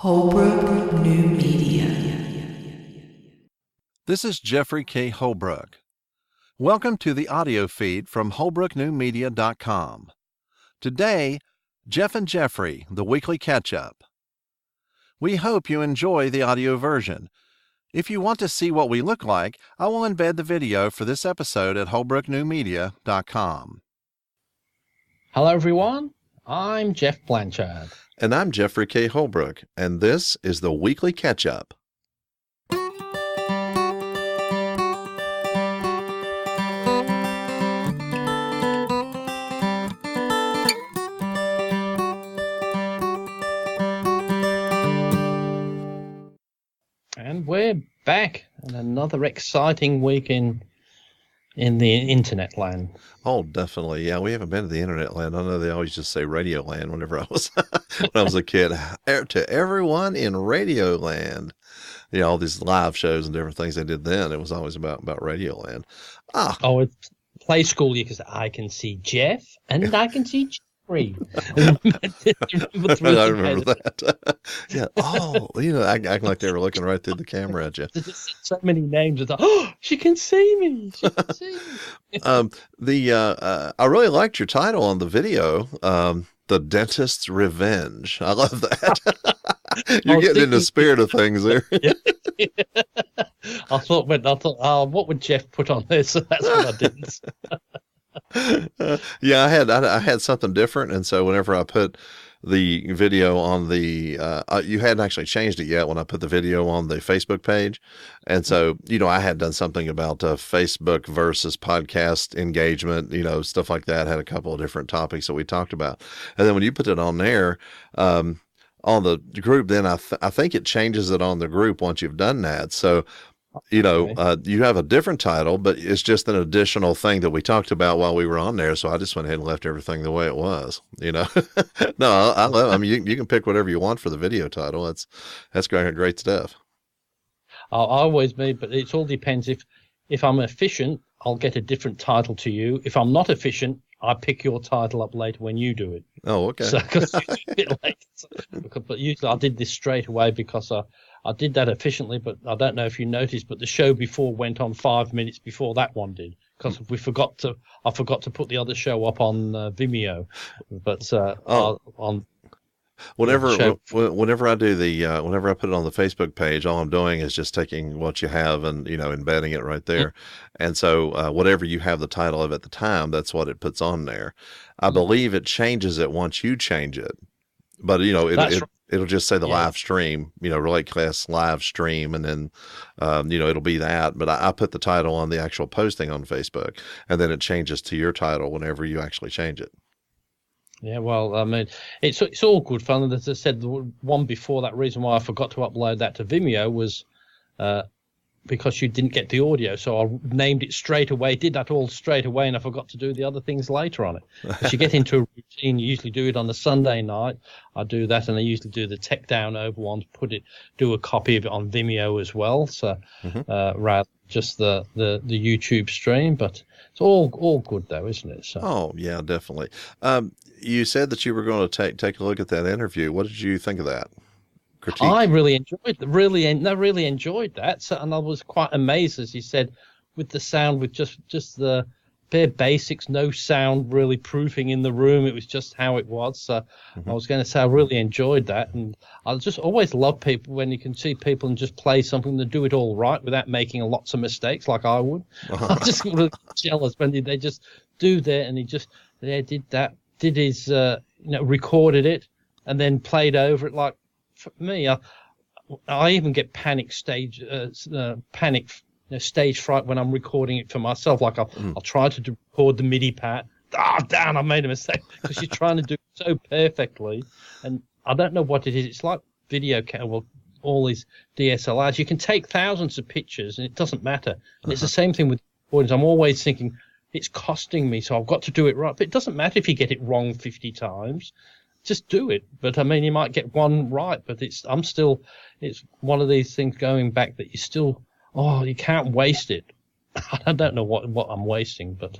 Holbrook New Media. This is Jeffrey K. Holbrook. Welcome to the audio feed from holbrooknewmedia.com. Today, Geoff and Jeffrey, the weekly catch-up. We hope you enjoy the audio version. If you want to see what we look like, I will embed the video for this episode at holbrooknewmedia.com. Hello, everyone. I'm Geoff Blanchard. And I'm Jeffrey K. Holbrook, and this is the weekly catch-up. And we're back and another exciting week in the internet land. Oh, definitely. Yeah, we haven't been to the internet land. I know they always just say radio land whenever I was when I was a kid. To everyone in radio land. You know, all these live shows and different things they did then. It was always about radio land. Oh, it's play school because I can see Geoff and I can see Jeffrey. I remember that. Yeah. Oh, you know, acting like they were looking right through the camera at you. There's just so many names. It's like, oh, she can see me. She can see me. I really liked your title on the video. The Dentist's Revenge. I love that. You're getting in the spirit of things there. I thought, what would Geoff put on this? So that's what I did. Yeah, I had something different, and so whenever I put the video on the you hadn't actually changed it yet when I put the video on the Facebook page, and so I had done something about Facebook versus podcast engagement, stuff like that. Had a couple of different topics that we talked about, and then when you put it on there on the group, then I think it changes it on the group once you've done that. So you have a different title, but it's just an additional thing that we talked about while we were on there. So I just went ahead and left everything the way it was, No, I love, you can pick whatever you want for the video title. That's great stuff. I always made, but it all depends. If I'm efficient, I'll get a different title to you. If I'm not efficient, I pick your title up later when you do it. Oh, okay. So, cause it's a bit late. But usually I did this straight away because I did that efficiently, but I don't know if you noticed, but the show before went on 5 minutes before that one did because I forgot to put the other show up on Vimeo. But whenever I do whenever I put it on the Facebook page, all I'm doing is just taking what you have and embedding it right there. And so whatever you have the title of at the time, that's what it puts on there. I believe it changes it once you change it, but it'll just say the live stream, Relate Class live stream, and then it'll be that. But I put the title on the actual posting on Facebook, and then it changes to your title whenever you actually change it. Yeah, well, I mean, it's all good fun. And as I said, the one before that, reason why I forgot to upload that to Vimeo was because you didn't get the audio. So I named it straight away, did that all straight away, and I forgot to do the other things later on it. Because you get into a routine, you usually do it on the Sunday night. I do that, and I usually do the tech down over ones, do a copy of it on Vimeo as well. So rather just the YouTube stream, but it's all good though, isn't it? So. Oh yeah, definitely. You said that you were going to take a look at that interview. What did you think of that? Critique? I really enjoyed that. So, and I was quite amazed, as you said, with the sound, with just the bare basics, no sound really proofing in the room. It was just how it was. So I was going to say I really enjoyed that, and I just always love people when you can see people and just play something to do it all right without making lots of mistakes like I would. I'm just really jealous when they just do that, and he did that. Did his, recorded it and then played over it. Like for me, I even get stage fright when I'm recording it for myself. Like I'll try to record the MIDI part. Damn, I made a mistake because you're trying to do it so perfectly. And I don't know what it is. It's like video camera, all these DSLRs. You can take thousands of pictures and it doesn't matter. And it's the same thing with recordings. I'm always thinking, it's costing me, so I've got to do it right. But it doesn't matter if you get it wrong 50 times. Just do it. But I mean, you might get one right, but it's one of these things going back that you can't waste it. I don't know what I'm wasting, but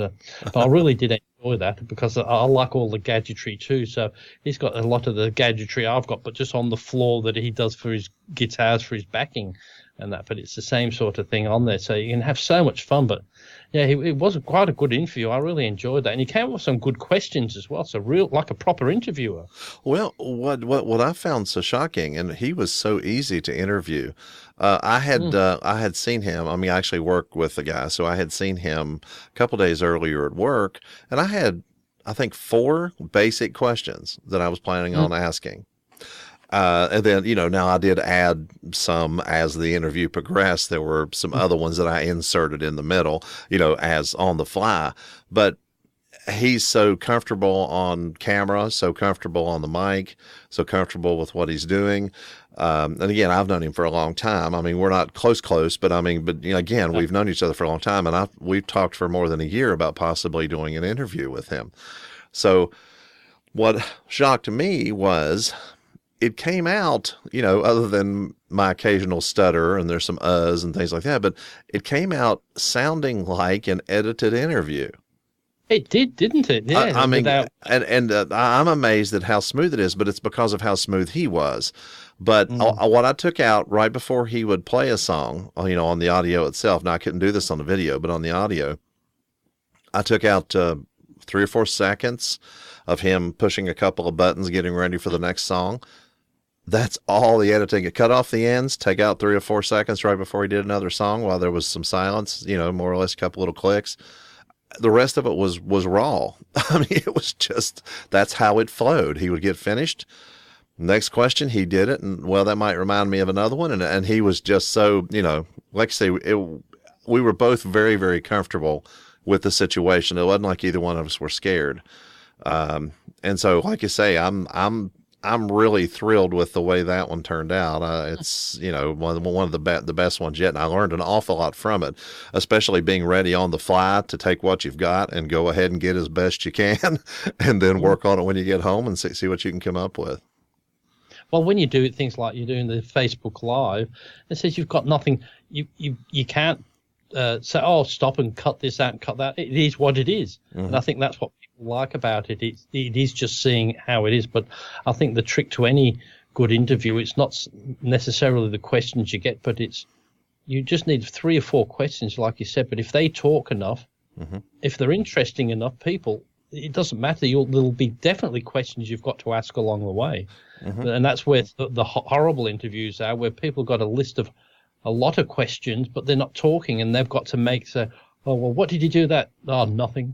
I really did enjoy enjoy that because I like all the gadgetry too. So he's got a lot of the gadgetry I've got, but just on the floor that he does for his guitars, for his backing and that. But it's the same sort of thing on there. So you can have so much fun. But yeah, it was quite a good interview. I really enjoyed that. And he came up with some good questions as well. So like a proper interviewer. Well, what I found so shocking, and he was so easy to interview. I had seen him. I mean, I actually work with the guy, so I had seen him a couple days earlier at work, and I had, I think, 4 basic questions that I was planning on asking. And then, now I did add some as the interview progressed. There were some other ones that I inserted in the middle, as on the fly. But he's so comfortable on camera, so comfortable on the mic, so comfortable with what he's doing. And again, I've known him for a long time. I mean, we're not close, but again, we've known each other for a long time, and we've talked for more than a year about possibly doing an interview with him. So what shocked me was it came out, other than my occasional stutter and there's some uhs and things like that, but it came out sounding like an edited interview. It did, didn't it? Yeah. I mean, I'm amazed at how smooth it is, but it's because of how smooth he was. But what I took out right before he would play a song, on the audio itself, now I couldn't do this on the video, but on the audio, I took out 3 or 4 seconds of him pushing a couple of buttons, getting ready for the next song. That's all the editing. It cut off the ends, take out 3 or 4 seconds right before he did another song while there was some silence, more or less a couple little clicks. The rest of it was raw. I mean, it was just, that's how it flowed. He would get finished. Next question, he did it. And well, that might remind me of another one. And he was just so, like I say, we were both very, very comfortable with the situation. It wasn't like either one of us were scared. And so, like you say, I'm really thrilled with the way that one turned out. It's, one of the best ones yet. And I learned an awful lot from it, especially being ready on the fly to take what you've got and go ahead and get as best you can and then work on it when you get home and see what you can come up with. Well, when you do things like you're doing the Facebook Live, it says you've got nothing. You can't say, oh, stop and cut this out and cut that. It is what it is. Mm-hmm. And I think that's what people like about it. It is just seeing how it is. But I think the trick to any good interview, it's not necessarily the questions you get, but you just need 3 or 4 questions, like you said. But if they talk enough, if they're interesting enough people, it doesn't matter. There'll be definitely questions you've got to ask along the way. And that's where the horrible interviews are, where people got a list of a lot of questions, but they're not talking, and they've got to say, oh, well, what did you do that? Oh, nothing.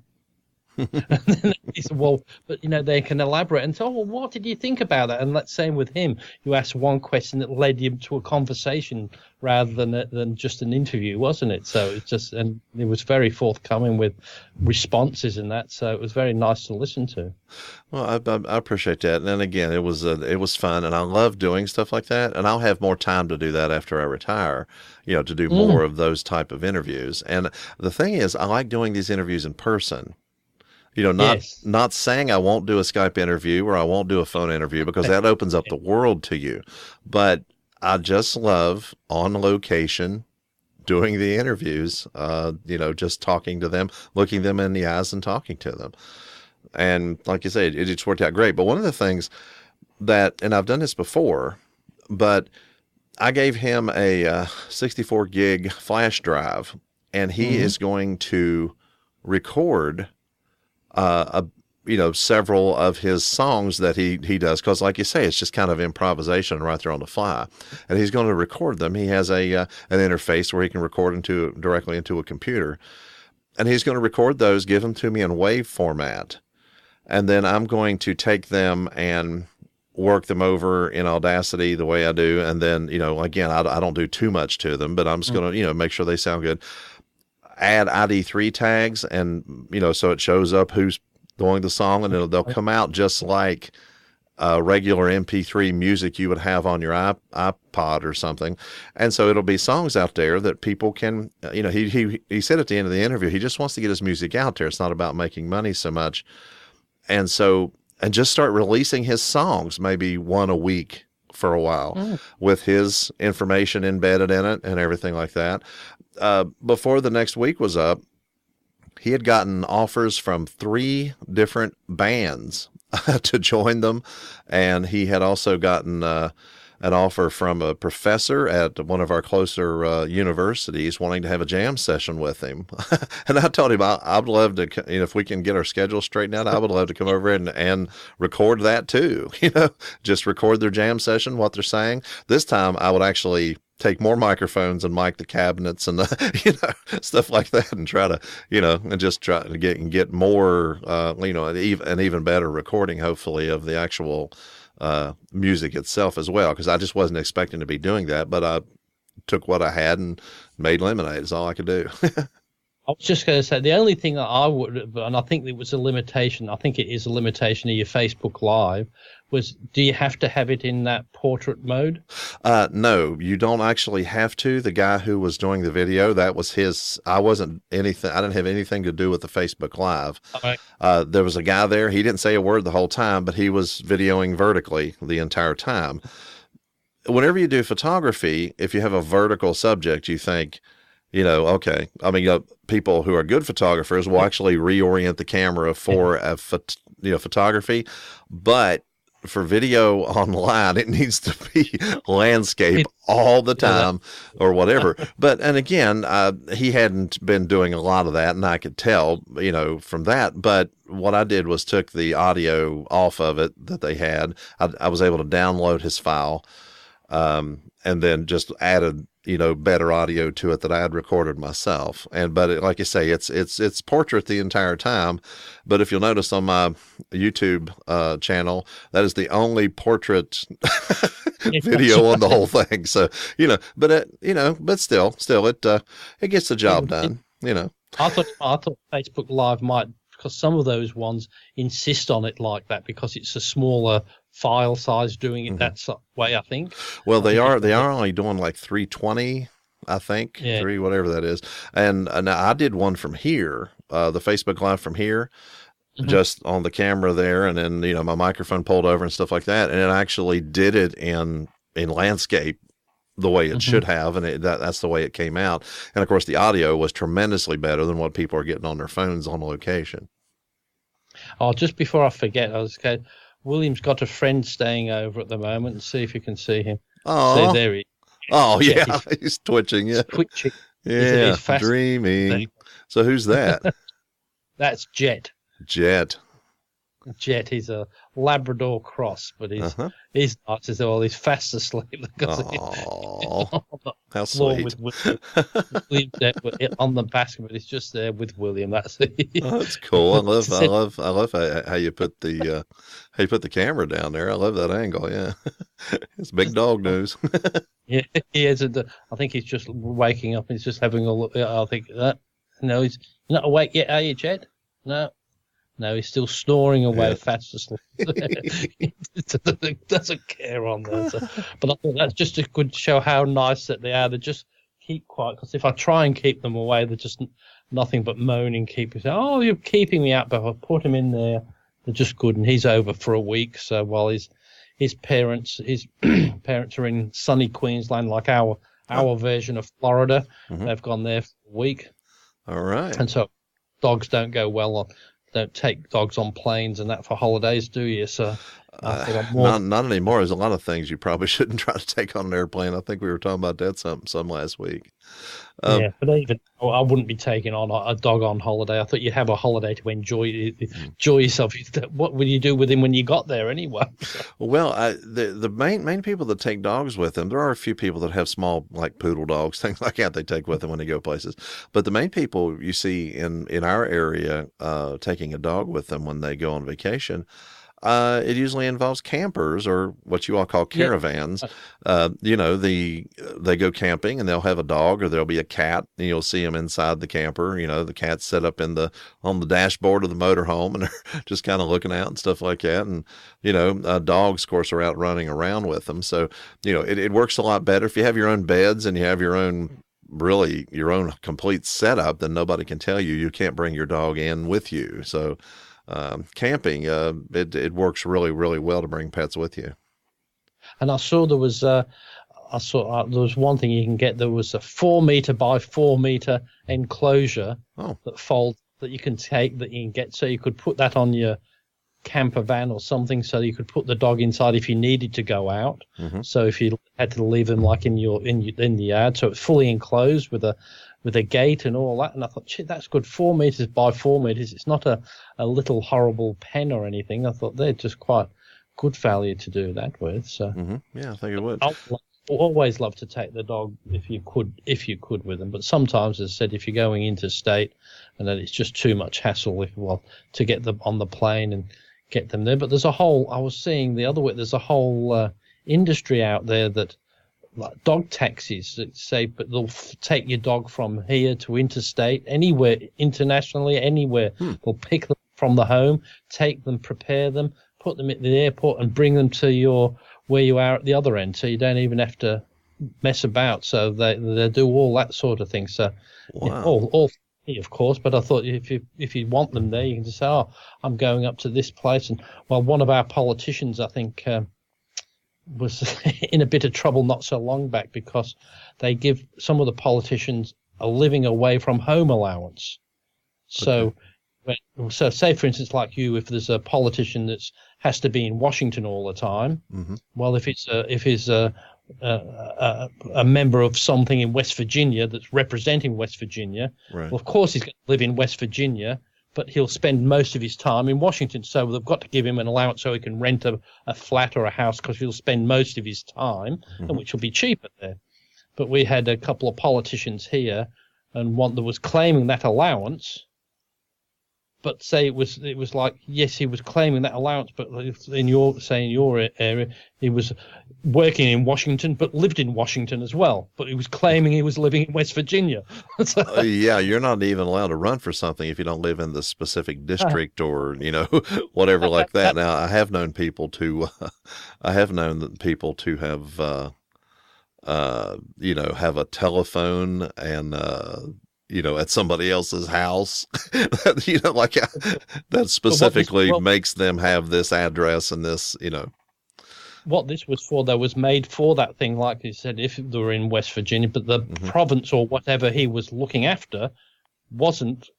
And then he said, well, but they can elaborate and say, oh, well, what did you think about that? And let's say with him, you asked one question that led him to a conversation rather than just an interview, wasn't it? So and it was very forthcoming with responses and that. So it was very nice to listen to. Well, I appreciate that. And then again, it was fun, and I love doing stuff like that. And I'll have more time to do that after I retire, to do more of those type of interviews. And the thing is, I like doing these interviews in person. Not saying I won't do a Skype interview or I won't do a phone interview, because that opens up the world to you. But I just love on location doing the interviews, just talking to them, looking them in the eyes and talking to them. And like you said, it just worked out great. But one of the things and I've done this before, but I gave him a 64 gig flash drive, and he is going to record several of his songs that he does, because like you say, it's just kind of improvisation right there on the fly, and he's going to record them. He has an interface where he can record directly into a computer, and he's going to record those, give them to me in WAV format, and then I'm going to take them and work them over in Audacity the way I do, and then again, I don't do too much to them, but I'm just going to make sure they sound good. Add ID3 tags, and so it shows up who's doing the song, and they'll come out just like regular MP3 music you would have on your iPod or something. And so it'll be songs out there that people can, he said at the end of the interview, he just wants to get his music out there. It's not about making money so much. And just start releasing his songs, maybe one a week for a while, with his information embedded in it and everything like that. Before the next week was up, he had gotten offers from 3 different bands to join them, and he had also gotten an offer from a professor at one of our closer universities wanting to have a jam session with him. And I told him I'd love to, if we can get our schedule straightened out, I would love to come over and record that too. Just record their jam session, what they're saying. This time I would actually take more microphones and mic the cabinets and stuff like that, and try to and just try to get more an even better recording, hopefully, of the actual music itself as well, because I just wasn't expecting to be doing that, but I took what I had and made lemonade is all I could do. I was just going to say, the only thing that I would, and I think it was a limitation, I think it is a limitation of your Facebook Live, was do you have to have it in that portrait mode? No, you don't actually have to. The guy who was doing the video, that was his, I didn't have anything to do with the Facebook Live. Okay. There was a guy there, he didn't say a word the whole time, but he was videoing vertically the entire time. Whenever you do photography, if you have a vertical subject, you think, okay. I mean, people who are good photographers will actually reorient the camera for photography, but for video online, it needs to be landscape all the time or whatever. And again, he hadn't been doing a lot of that, and I could tell, from that. But what I did was took the audio off of it that they had. I was able to download his file, and then just added better audio to it that I had recorded myself. But like you say, it's portrait the entire time. But if you'll notice on my YouTube channel, that is the only portrait video on the whole thing. So, but still it gets the job done, I thought Facebook Live might, because some of those ones insist on it like that because it's a smaller file size doing it that way, I think. Well, they are only doing like 320, I think, 3, whatever that is. And now I did one from here, the Facebook Live from here, just on the camera there, and then my microphone pulled over and stuff like that, and it actually did it in landscape the way it should have, and that's the way it came out. And of course, the audio was tremendously better than what people are getting on their phones on location. Oh, just before I forget, I was going. William's got a friend staying over at the moment, and see if you can see him. Oh, there he is. Oh, yeah, he's twitching. Yeah, twitching. Yeah, he's dreaming. So who's that? That's Jet. Jet, he's a Labrador cross, but he's not as well. He's fast asleep because how sweet. With William on the basket, he's just there with William. That's it. Oh, that's cool. I love how you put the camera down there. I love that angle. Yeah, it's big dog news. Yeah, he is. I think he's just waking up. He's just having a look. I think that. No, he's not awake yet. Are you, Jed? No, he's still snoring away fast asleep. Doesn't care on that. So. But I thought that's just a good show how nice that they are. They just keep quiet, because if I try and keep them away, they're just nothing but moaning. Oh, you're keeping me out, but if I put him in there, they're just good. And he's over for a week. So while his parents are in sunny Queensland, like our version of Florida, they've gone there for a week. All right. And so dogs don't go well on. Don't take dogs on planes and that for holidays, do you? So not anymore. There's a lot of things you probably shouldn't try to take on an airplane. I think we were talking about that some last week. Yeah, but even I wouldn't be taking on a dog on holiday. I thought you'd have a holiday to enjoy yourself. What would you do with him when you got there anyway? Well, the main people that take dogs with them, there are a few people that have small, like poodle dogs, things like that they take with them when they go places. But the main people you see in our area taking a dog with them when they go on vacation, it usually involves campers, or what you all call caravans. They go camping and they'll have a dog, or there'll be a cat, and you'll see them inside the camper. The cat's set up on the dashboard of the motorhome, and they're just kind of looking out and stuff like that. And, dogs, of course, are out running around with them. So, it works a lot better if you have your own beds and you have your own complete setup. Then nobody can tell you can't bring your dog in with you. So, camping, it works really, really well to bring pets with you. And I saw there was there was one thing you can get. There was a 4 meter by 4 meter enclosure that folds that you can take that you can get. So you could put that on your camper van or something, so you could put the dog inside if you needed to go out. So if you had to leave them like in the yard, so it's fully enclosed with a gate and all that. And I thought, shit, that's good. 4 meters by 4 meters. It's not a little horrible pen or anything. I thought they're just quite good value to do that with. So yeah, I think it would. I always love to take the dog if you could with them. But sometimes, as I said, if you're going interstate, and then it's just too much hassle to get them on the plane and get them there. But there's a whole, I was seeing the other way, there's a whole industry out there that, like dog taxis that say, but they'll take your dog from here to interstate, anywhere, internationally, anywhere. They'll pick them from the home, take them, prepare them, put them at the airport and bring them to where you are at the other end. So you don't even have to mess about. So they do all that sort of thing. So wow. all of course, but I thought if you want them there, you can just say, oh, I'm going up to this place. And well, one of our politicians, I think, was in a bit of trouble not so long back because they give some of the politicians a living away from home allowance. So, so say for instance, like you, if there's a politician that has to be in Washington all the time, well, if it's a member of something in West Virginia that's representing West Virginia, well, of course he's going to live in West Virginia, but he'll spend most of his time in Washington. So they've got to give him an allowance so he can rent a flat or a house because he'll spend most of his time, and which will be cheaper there. But we had a couple of politicians here, and one that was claiming that allowance. But say it was like, yes, he was claiming that allowance, but in your area, he was working in Washington, but lived in Washington as well. But he was claiming he was living in West Virginia. So, yeah, you're not even allowed to run for something if you don't live in the specific district or whatever like that. Now, I have known people to have have a telephone and at somebody else's house, like that specifically makes them have this address and this, What this was for, though, was made for that thing, like you said, if they were in West Virginia, but the province or whatever he was looking after wasn't,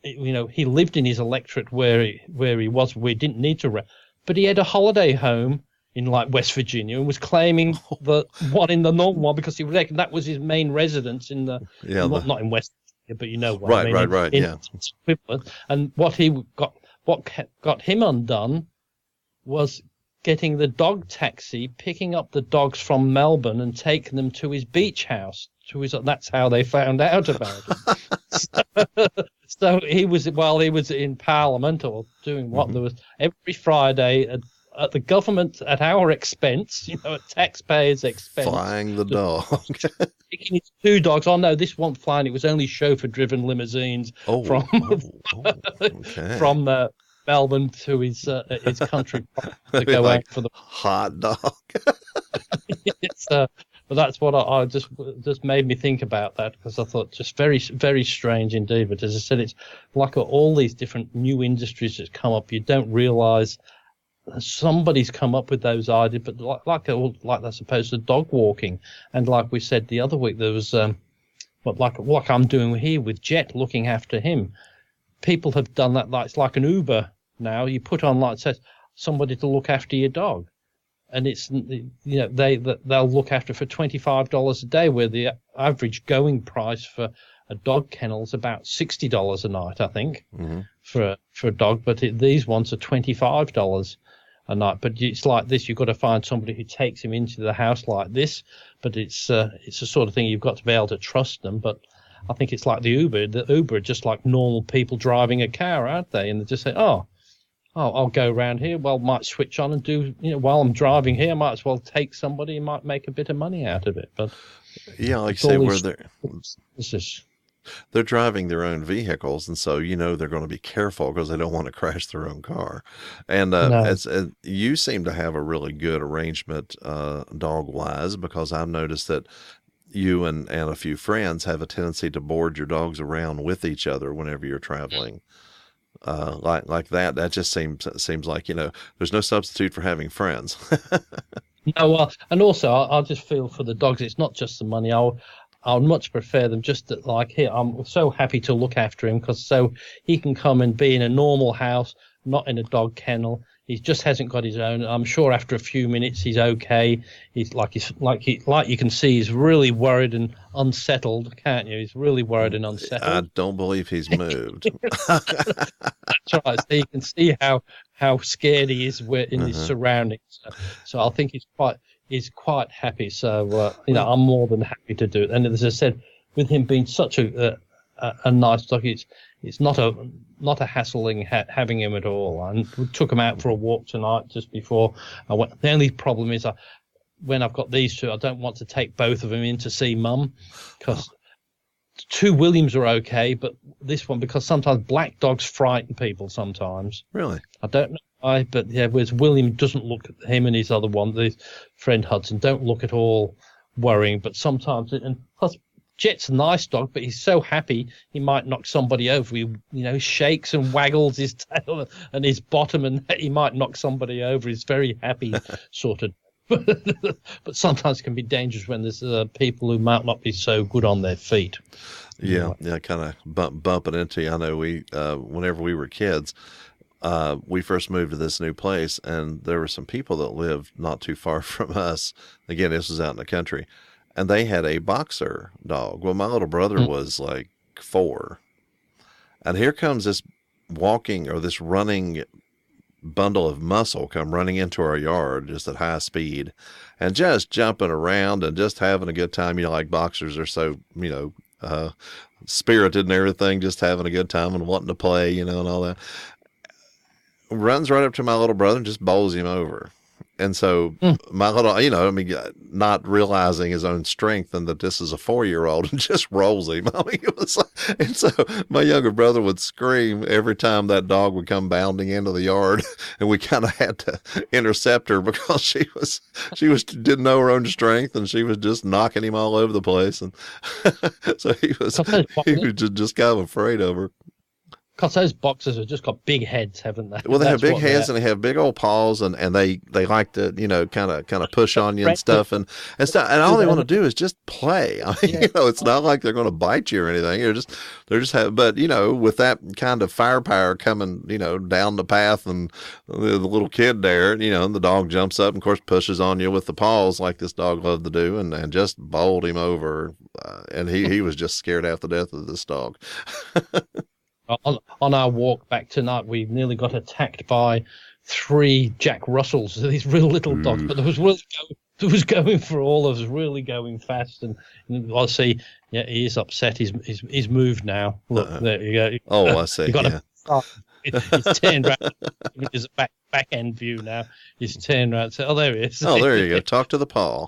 he lived in his electorate where he was, where he didn't need to rent, but he had a holiday home in like West Virginia and was claiming the one in the northern one because he reckoned that was his main residence in the not in West Virginia, but you know what I mean. Right, yeah. And what got him undone was getting the dog taxi, picking up the dogs from Melbourne and taking them to his beach house. That's how they found out about it. So he was, while he was in Parliament or doing what, there was every Friday at the government, at our expense, at taxpayers' expense. Flying the dog. Taking his 2 dogs. Oh, no, this wasn't flying. It was only chauffeur-driven limousines from Melbourne to his country to go like out for the hot dog. But that's what I just made me think about that, because I thought just very, very strange indeed. But as I said, it's like all these different new industries that come up. You don't realize somebody's come up with those ideas, but like I suppose the dog walking, and like we said the other week, there was like I'm doing here with Jet, looking after him. People have done that. Like it's like an Uber now. You put on, like it says, somebody to look after your dog, and it's they'll look after for $25 a day, where the average going price for a dog kennel is about $60 a night, I think, for a dog. But these ones are $25 a night. But it's like this: you've got to find somebody who takes him into the house like this. But it's the sort of thing you've got to be able to trust them. But I think it's like the Uber. The Uber are just like normal people driving a car, aren't they? And they just say, oh, I'll go around here. Well, might switch on and do, while I'm driving here, I might as well take somebody and might make a bit of money out of it. But yeah, like you say, where they're driving their own vehicles, and so they're going to be careful because they don't want to crash their own car. And as you seem to have a really good arrangement dog wise, because I've noticed that you and a few friends have a tendency to board your dogs around with each other whenever you're traveling. Like that just seems like there's no substitute for having friends. No, well, and also I just feel for the dogs. It's not just the money. I would much prefer them just to, like here. I'm so happy to look after him because so he can come and be in a normal house, not in a dog kennel. He just hasn't got his own. I'm sure after a few minutes he's okay. He's like you can see he's really worried and unsettled, can't you? He's really worried and unsettled. I don't believe he's moved. That's right. So you can see how scared he is in his surroundings. So I think he's quite happy. So I'm more than happy to do it. And as I said, with him being such a nice dog, it's not a hassling having him at all. And we took him out for a walk tonight just before I went. The only problem is when I've got these two, I don't want to take both of them in to see Mum because two Williams are okay, but this one, because sometimes black dogs frighten people sometimes. Really? I don't know why, but yeah, whereas William doesn't look at him and his other one, his friend Hudson, don't look at all worrying, but sometimes, and plus Jet's a nice dog, but he's so happy he might knock somebody over. He shakes and waggles his tail and his bottom, and he might knock somebody over. He's very happy, sort of. But sometimes it can be dangerous when there's people who might not be so good on their feet. Yeah, kind of bumping into you. I know whenever we were kids, we first moved to this new place, and there were some people that lived not too far from us. Again, this was out in the country. And they had a boxer dog. Well, my little brother was like 4. And here comes this running bundle of muscle come running into our yard just at high speed and just jumping around and just having a good time. Like boxers are so, spirited and everything, just having a good time and wanting to play, and all that. Runs right up to my little brother and just bowls him over. And so my little, not realizing his own strength and that this is a 4-year-old and just rolls him. It was like, and so my younger brother would scream every time that dog would come bounding into the yard, and we kind of had to intercept her because she didn't know her own strength, and she was just knocking him all over the place. And so he was just kind of afraid of her. Because those boxers have just got big heads, haven't they? Well, they have big heads and they have big old paws, and they like to, kind of push on you and stuff, and stuff. And all they want to do is just play. It's not like they're going to bite you or anything. They're just but with that kind of firepower coming, down the path, and the little kid there, and the dog jumps up and of course pushes on you with the paws like this dog loved to do, and just bowled him over, and he was just scared half to death of this dog. On our walk back tonight, we nearly got attacked by 3 Jack Russells, these real little dogs. But there was going for all of us, really going fast. And I see, he is upset. He's moved now. Look, there you go. Oh, I see. He's turned around. There's a back end view now. He's turned around. So, there he is. Oh, there you go. Talk to the paw.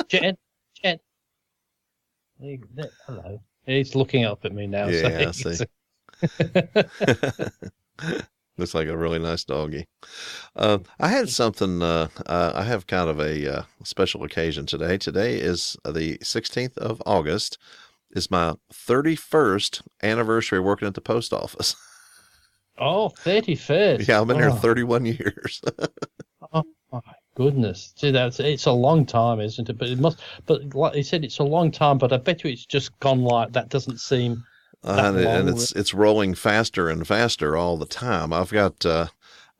Jen. Hello. He's looking up at me now. Yeah, so I see. Looks like a really nice doggy. I had something, I have kind of a special occasion today. Today is the 16th of August. It's my 31st anniversary working at the post office. Oh, 31st. Yeah, I've been here 31 years. Oh, my goodness. See, it's a long time, isn't it? But like you said, it's a long time, but I bet you it's just gone like that. Doesn't seem that long. And it's rolling faster and faster all the time. I've got,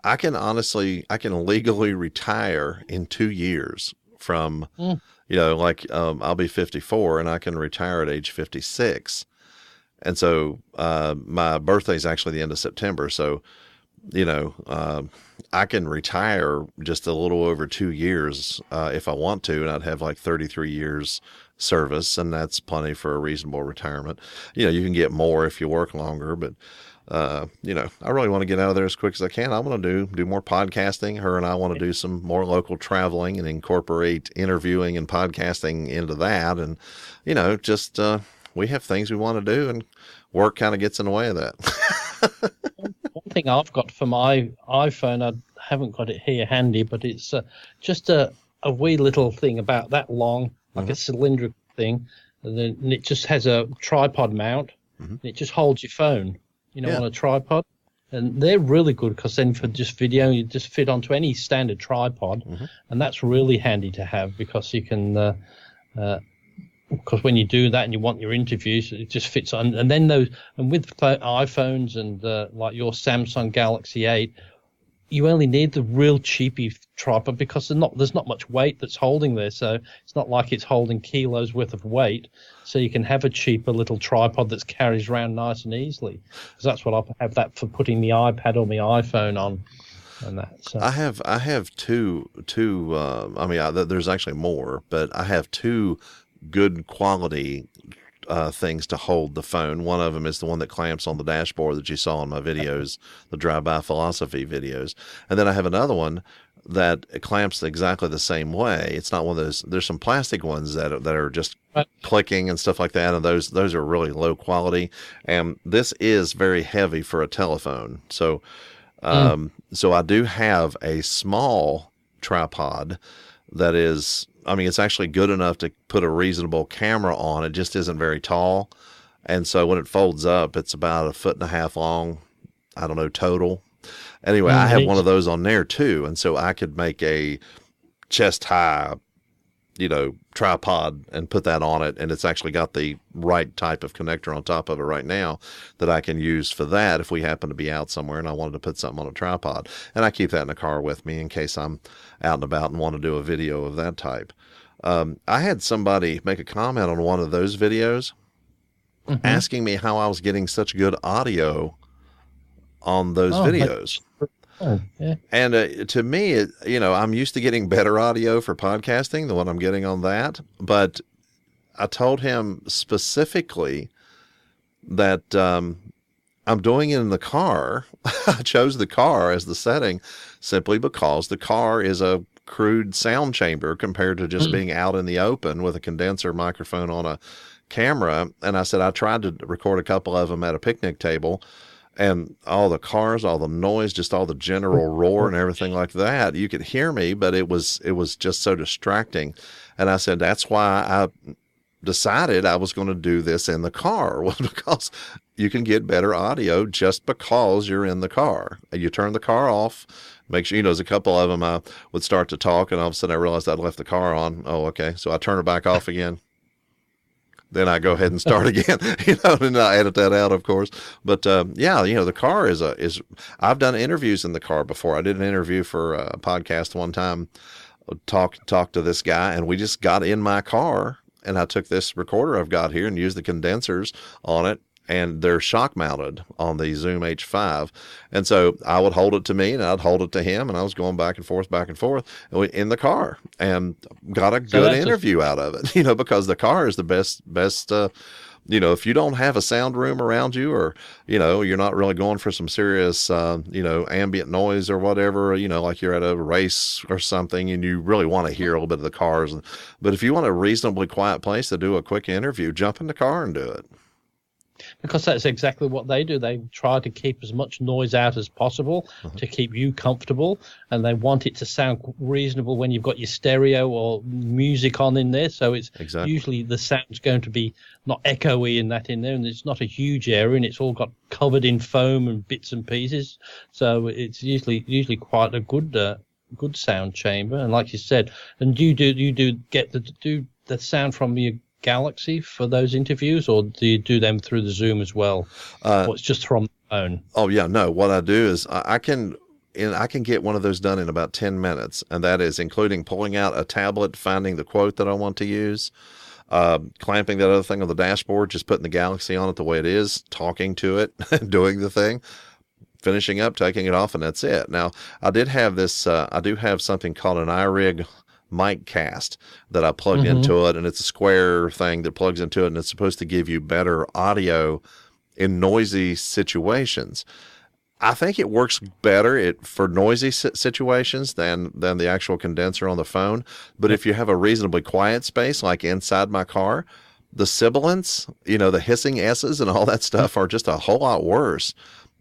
I can legally retire in 2 years from, I'll be 54 and I can retire at age 56. And so, my birthday is actually the end of September. So, I can retire just a little over 2 years if I want to, and I'd have like 33 years service, and that's plenty for a reasonable retirement. You can get more if you work longer, but I really want to get out of there as quick as I can. I want to do more podcasting. Her and I want to do some more local traveling and incorporate interviewing and podcasting into that, and we have things we want to do, and work kind of gets in the way of that. One thing I've got for my iPhone, I haven't got it here handy, but it's just a wee little thing about that long, like a cylindrical thing, and then it just has a tripod mount. And it just holds your phone, on a tripod, and they're really good because then for just video, you just fit onto any standard tripod, and that's really handy to have because you can. Because when you do that and you want your interviews, it just fits on. And then with iPhones and like your Samsung Galaxy 8, you only need the real cheapy tripod because there's not much weight that's holding there. So it's not like it's holding kilos worth of weight. So you can have a cheaper little tripod that carries around nice and easily. Because that's what I have that for putting the iPad or my iPhone on. And that. So. I have two. There's actually more, but I have two good quality things to hold the phone. One of them is the one that clamps on the dashboard that you saw in my videos, the drive-by philosophy videos. And then I have another one that clamps exactly the same way. It's not one of those. There's some plastic ones that are just clicking and stuff like that, and those are really low quality. And this is very heavy for a telephone. So I do have a small tripod that is. It's actually good enough to put a reasonable camera on. It just isn't very tall. And so when it folds up, it's about 1.5 feet long. I don't know, total. Anyway, I have one of those on there too. And so I could make a chest high, tripod and put that on it. And it's actually got the right type of connector on top of it right now that I can use for that if we happen to be out somewhere and I wanted to put something on a tripod. And I keep that in the car with me in case I'm out and about and want to do a video of that type. I had somebody make a comment on one of those videos asking me how I was getting such good audio on those videos. Yeah. And to me, I'm used to getting better audio for podcasting than what I'm getting on that. But I told him specifically that I'm doing it in the car. I chose the car as the setting simply because the car is a crude sound chamber compared to just being out in the open with a condenser microphone on a camera. And I said I tried to record a couple of them at a picnic table. And all the cars, all the noise, just all the general roar and everything like that, you could hear me, but it was just so distracting. And I said, that's why I decided I was going to do this in the car, was because you can get better audio just because you're in the car. You turn the car off, make sure, there's a couple of them I would start to talk, and all of a sudden I realized I'd left the car on. Oh, okay. So I turn it back off again. Then I go ahead and start again, and I edit that out, of course. But the car is I've done interviews in the car before. I did an interview for a podcast one time, talked to this guy, and we just got in my car, and I took this recorder I've got here and used the condensers on it, and they're shock mounted on the Zoom H5. And so I would hold it to me and I'd hold it to him, and I was going back and forth in the car and got a good interview out of it, because the car is the best, if you don't have a sound room around you, or, you're not really going for some serious, ambient noise or whatever, like you're at a race or something and you really want to hear a little bit of the cars. But if you want a reasonably quiet place to do a quick interview, jump in the car and do it. Because that's exactly what they do. They try to keep as much noise out as possible to keep you comfortable, and they want it to sound reasonable when you've got your stereo or music on in there. So it's usually the sound's going to be not echoey and that in there, and it's not a huge area, and it's all got covered in foam and bits and pieces. So it's usually quite a good sound chamber. And like you said, and you do get the sound from your Galaxy for those interviews, or do you do them through the Zoom as well? Or it's just from the phone? Oh yeah, no. What I do is I can get one of those done in about 10 minutes, and that is including pulling out a tablet, finding the quote that I want to use, clamping that other thing on the dashboard, just putting the Galaxy on it the way it is, talking to it, doing the thing, finishing up, taking it off, and that's it. Now I do have something called an iRig mic cast that I plugged into it, and it's a square thing that plugs into it, and it's supposed to give you better audio in noisy situations. I think it works better for noisy situations than the actual condenser on the phone. But if you have a reasonably quiet space, like inside my car, the sibilants, the hissing S's and all that stuff are just a whole lot worse.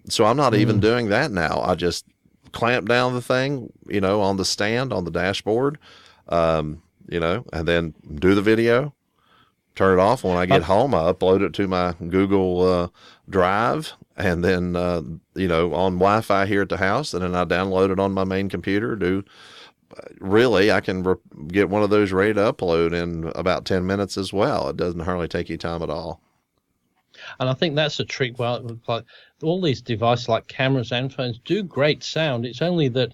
So I'm not even doing that now. I just clamp down the thing, on the stand, on the dashboard, and then do the video, turn it off. When I get home, I upload it to my Google Drive, and then on Wi-Fi here at the house, and then I download it on my main computer. Really, I can get one of those ready to upload in about 10 minutes as well. It doesn't hardly take you time at all. And I think that's a trick. Well, like all these devices, like cameras and phones, do great sound. It's only that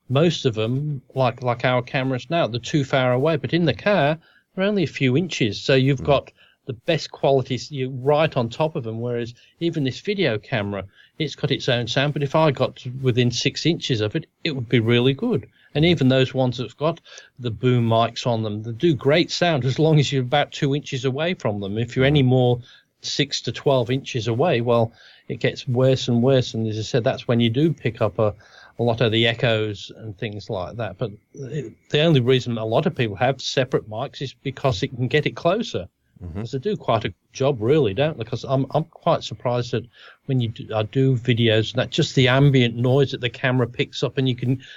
most of them, like our cameras now, they're too far away. But in the car, they're only a few inches. So you've got the best quality you right on top of them. Whereas even this video camera, it's got its own sound. But if I got within 6 inches of it, it would be really good. And even those ones that's got the boom mics on them, they do great sound as long as you're about 2 inches away from them. If you're any more 6 to 12 inches away, well, it gets worse and worse. And as I said, that's when you do pick up a lot of the echoes and things like that. But the only reason a lot of people have separate mics is because it can get it closer. Because they do quite a good job, really, don't they? Because I'm quite surprised that when I do videos, that just the ambient noise that the camera picks up, and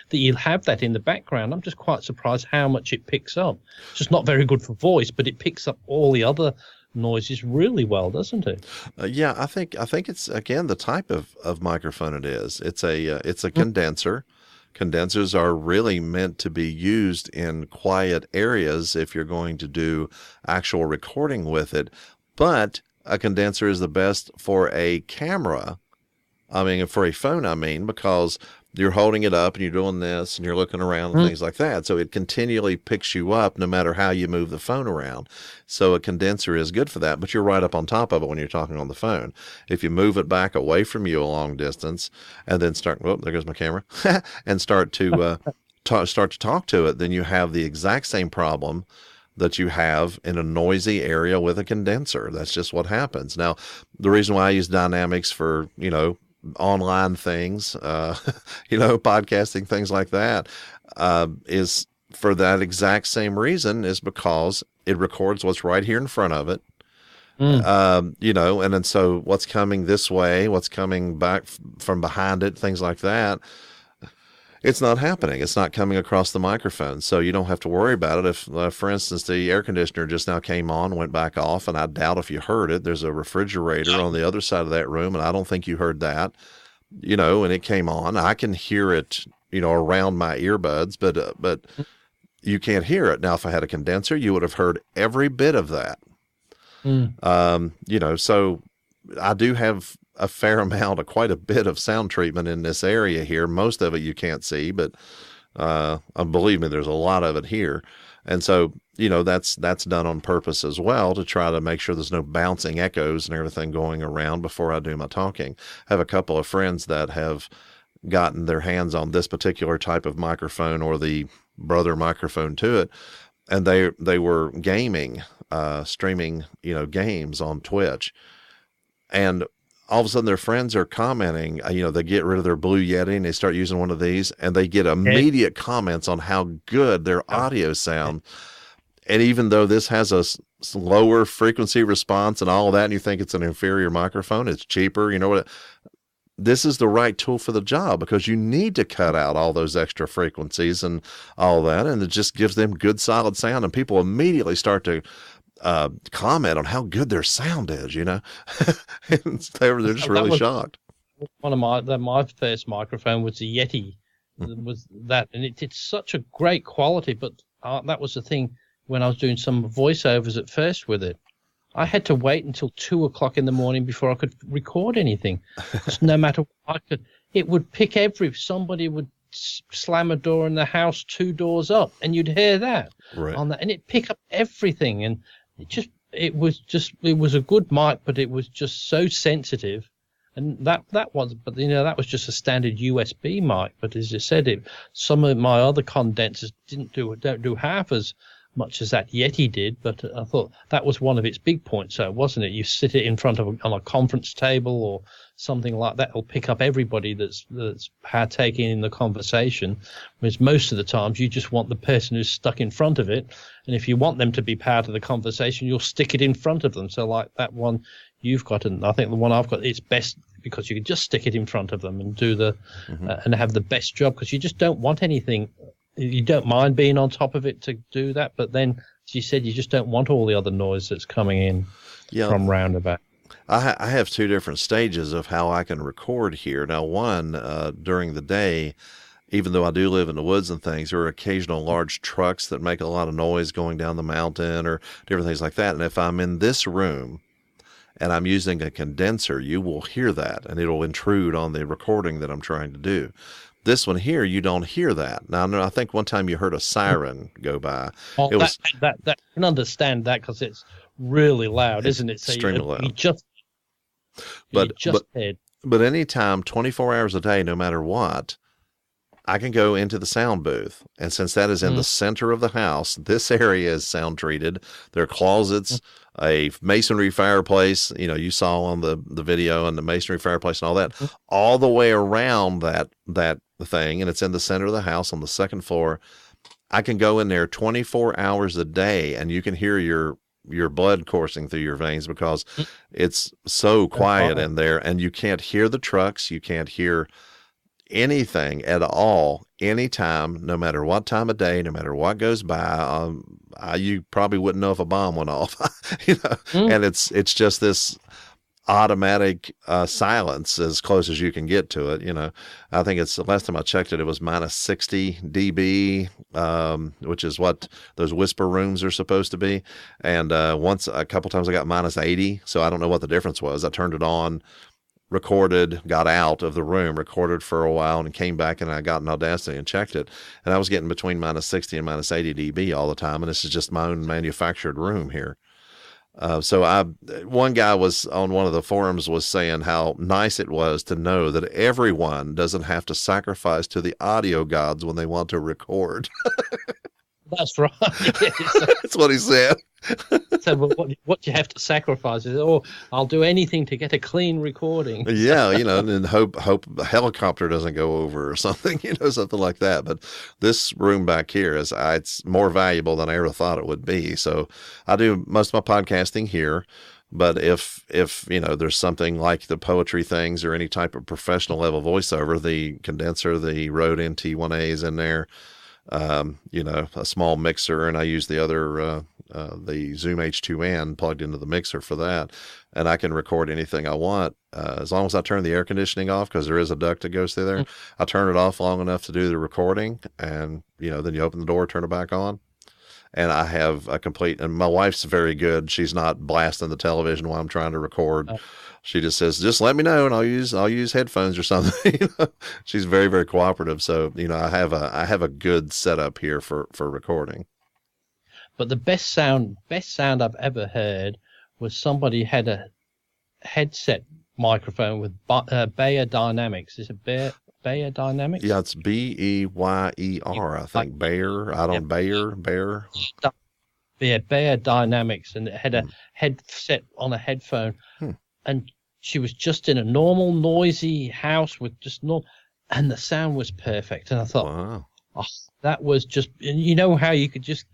you'll have that in the background. I'm just quite surprised how much it picks up. It's just not very good for voice, but it picks up all the other noises really well, doesn't it? Yeah, I think it's, again, the type of microphone it is. It's a condenser. Condensers are really meant to be used in quiet areas if you're going to do actual recording with it. But a condenser is the best for a camera. For a phone, because you're holding it up and you're doing this and you're looking around and things like that. So it continually picks you up no matter how you move the phone around. So a condenser is good for that, but you're right up on top of it when you're talking on the phone. If you move it back away from you a long distance and then there goes my camera, and start to talk to it, then you have the exact same problem that you have in a noisy area with a condenser. That's just what happens. Now, the reason why I use dynamics for, online things, podcasting, things like that, is for that exact same reason, is because it records what's right here in front of it. And then so what's coming this way, what's coming back from behind it, things like that, it's not happening. It's not coming across the microphone. So you don't have to worry about it. If, for instance, the air conditioner just now came on, went back off, and I doubt if you heard it, there's a refrigerator on the other side of that room, and I don't think you heard that, and it came on. I can hear it, around my earbuds, but you can't hear it. Now, if I had a condenser, you would have heard every bit of that. So I do have a fair amount, quite a bit of sound treatment in this area here. Most of it you can't see, but believe me, there's a lot of it here. And so, that's done on purpose as well, to try to make sure there's no bouncing echoes and everything going around before I do my talking. I have a couple of friends that have gotten their hands on this particular type of microphone, or the brother microphone to it, and they were gaming, streaming, games on Twitch. And all of a sudden their friends are commenting, they get rid of their Blue Yeti and they start using one of these, and they get immediate comments on how good their audio sound. And even though this has a lower frequency response and all of that, and you think it's an inferior microphone, it's cheaper, this is the right tool for the job, because you need to cut out all those extra frequencies and all that, and it just gives them good solid sound, and people immediately start to comment on how good their sound is, they're just really shocked. One of my first microphone was the Yeti, was that, and it did such a great quality. But that was the thing when I was doing some voiceovers at first with it. I had to wait until 2:00 in the morning before I could record anything, because no matter what it would pick somebody would slam a door in the house 2 doors up, and you'd hear that on that, and it'd pick up everything. And it was a good mic, but it was just so sensitive. And that was just a standard USB mic. But as you said, some of my other condensers don't do half as much as that Yeti did. But I thought that was one of its big points, so wasn't it? You sit it in front of on a conference table or something like that, will pick up everybody that's partaking in the conversation. Whereas most of the times you just want the person who's stuck in front of it, and if you want them to be part of the conversation, you'll stick it in front of them. So like that one you've got, and I think the one I've got, it's best because you can just stick it in front of them and do and have the best job, because you just don't want anything. You don't mind being on top of it to do that, but then you said you just don't want all the other noise that's coming in from roundabout. I have two different stages of how I can record here. Now, one, during the day, even though I do live in the woods and things, there are occasional large trucks that make a lot of noise going down the mountain or different things like that. And if I'm in this room and I'm using a condenser, you will hear that, and it'll intrude on the recording that I'm trying to do. This one here, you don't hear that. Now, I think one time you heard a siren go by. Oh, that can understand that because it's really loud, isn't it? So extremely loud. But anytime, 24 hours a day, no matter what, I can go into the sound booth. And since that is in the center of the house, this area is sound treated. There are closets, a masonry fireplace, you saw on the video, and the masonry fireplace and all that, all the way around that thing. And it's in the center of the house on the second floor. I can go in there 24 hours a day, and you can hear your blood coursing through your veins because it's so quiet in there, and you can't hear the trucks. You can't hear anything at all, anytime, no matter what time of day, no matter what goes by. You probably wouldn't know if a bomb went off, and it's just this automatic silence as close as you can get to it. I think it's the last time I checked it was minus 60 dB, which is what those whisper rooms are supposed to be. And a couple times I got minus 80, so I don't know what the difference was. I turned it on, recorded, got out of the room, recorded for a while, and came back, and I got in Audacity and checked it, and I was getting between minus 60 and minus 80 dB all the time, and this is just my own manufactured room here. One guy was on one of the forums was saying how nice it was to know that everyone doesn't have to sacrifice to the audio gods when they want to record. That's right. That's what he said. So what you have to sacrifice is, I'll do anything to get a clean recording. Yeah, and hope a helicopter doesn't go over or something, something like that. But this room back here it's more valuable than I ever thought it would be. So I do most of my podcasting here. But if there's something like the poetry things or any type of professional level voiceover, the condenser, the Rode NT1A is in there. A small mixer, and I use the other, the Zoom H2N plugged into the mixer for that, and I can record anything I want, as long as I turn the air conditioning off, because there is a duct that goes through there. I turn it off long enough to do the recording, and then you open the door, turn it back on, and I have a complete. And my wife's very good. She's not blasting the television while I'm trying to record. She just says, just let me know, and I'll use headphones or something. She's very, very cooperative. So, I have a good setup here for recording. But the best sound I've ever heard was somebody had a headset microphone with Beyer Dynamics. Is it Beyer Dynamics? Yeah, it's Beyer, I think. Beyer. Yeah, Beyer Dynamics, and it had a headset on a headphone. And she was just in a normal, noisy house with just and the sound was perfect. And I thought, wow, that was just, and how you could just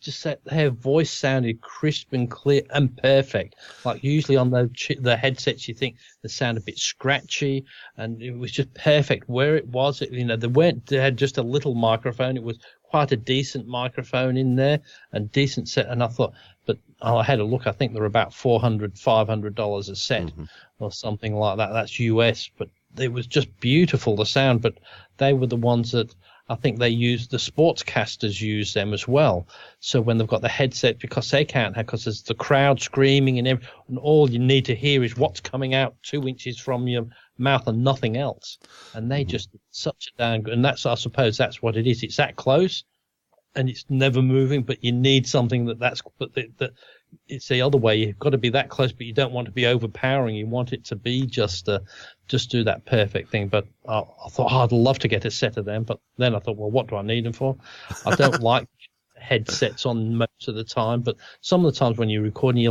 say her voice sounded crisp and clear and perfect. Like usually on the headsets, you think the sound a bit scratchy, and it was just perfect where it was. They had just a little microphone. It was quite a decent microphone in there and decent set. And I thought, but I had a look. I think they're about $400, $500 a set or something like that. That's US, but it was just beautiful, the sound. But they were the ones that I think they use, the sportscasters use them as well. So when they've got the headset, because they can't have, because there's the crowd screaming and all you need to hear is what's coming out 2 inches from your mouth and nothing else. And they just such a damn good, and I suppose that's what it is. It's that close and it's never moving, but you need something that it's the other way. You've got to be that close, but you don't want to be overpowering. You want it to be just do that perfect thing. But I thought, I'd love to get a set of them. But then I thought, well, what do I need them for? I don't like headsets on most of the time, but some of the times when you're recording,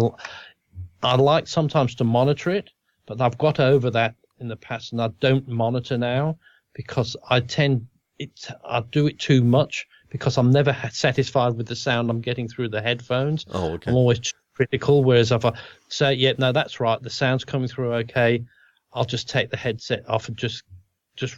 I like sometimes to monitor it, but I've got over that in the past, and I don't monitor now because I do it too much. Because I'm never satisfied with the sound I'm getting through the headphones. Oh, okay. I'm always critical. Whereas if I say, yeah, no, that's right, the sound's coming through okay, I'll just take the headset off and just